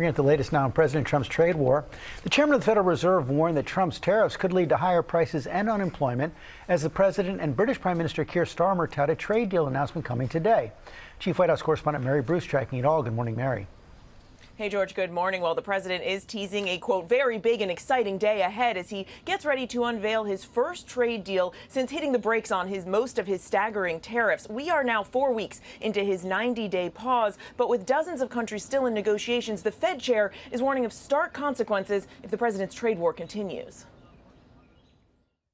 At the latest now on President Trump's trade war, the chairman of the Federal Reserve warned that Trump's tariffs could lead to higher prices and unemployment as the president and British Prime Minister Keir Starmer tout a trade deal announcement coming today. Chief White House correspondent Mary Bruce tracking it all. Good morning, Mary. Hey, George, good morning. Well, the president is teasing a, quote, very big and exciting day ahead as he gets ready to unveil his first trade deal since hitting the brakes on most of his staggering tariffs. We are now 4 weeks into his 90-day pause, but with dozens of countries still in negotiations, the Fed chair is warning of stark consequences if the president's trade war continues.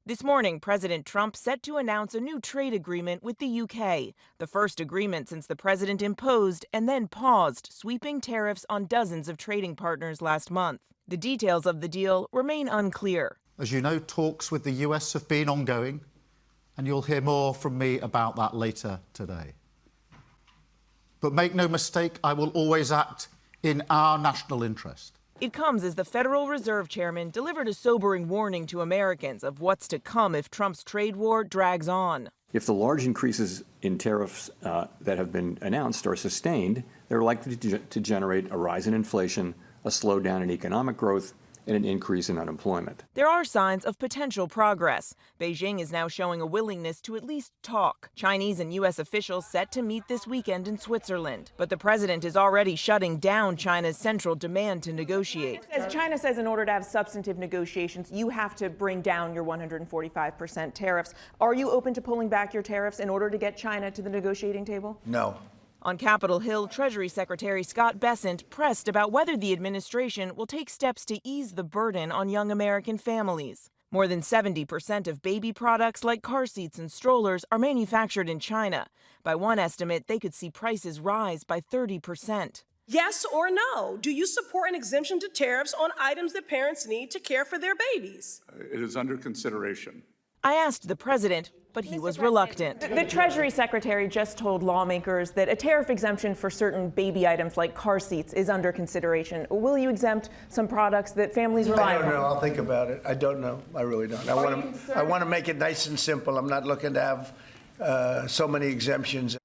This morning, President Trump set to announce a new trade agreement with the UK, the first agreement since the president imposed and then paused sweeping tariffs on dozens of trading partners last month. The details of the deal remain unclear. As you know, talks with the US have been ongoing, and you'll hear more from me about that later today. But make no mistake, I will always act in our national interest. It comes as the Federal Reserve Chairman delivered a sobering warning to Americans of what's to come if Trump's trade war drags on. If the large increases in tariffs that have been announced are sustained, they're likely to generate a rise in inflation, a slowdown in economic growth, and an increase in unemployment. There are signs of potential progress. Beijing is now showing a willingness to at least talk. Chinese and U.S. officials set to meet this weekend in Switzerland. But the president is already shutting down China's central demand to negotiate. As China says, in order to have substantive negotiations, you have to bring down your 145% tariffs. Are you open to pulling back your tariffs in order to get China to the negotiating table? No. On Capitol Hill, Treasury Secretary Scott Bessent pressed about whether the administration will take steps to ease the burden on young American families. More than 70% of baby products like car seats and strollers are manufactured in China. By one estimate, they could see prices rise by 30%. Yes or no? Do you support an exemption to tariffs on items that parents need to care for their babies? It is under consideration. I asked the president, but he was reluctant. The Treasury Secretary just told lawmakers that a tariff exemption for certain baby items like car seats is under consideration. Will you exempt some products that families rely on? I don't know. I'll think about it. I don't know. I really don't. I want to make it nice and simple. I'm not looking to have so many exemptions.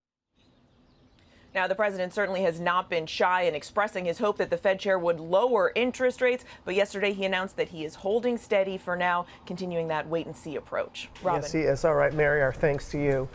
Now, the president certainly has not been shy in expressing his hope that the Fed chair would lower interest rates. But yesterday he announced that he is holding steady for now, continuing that wait-and-see approach. Robin. Yes, he is. All right, Mary, our thanks to you.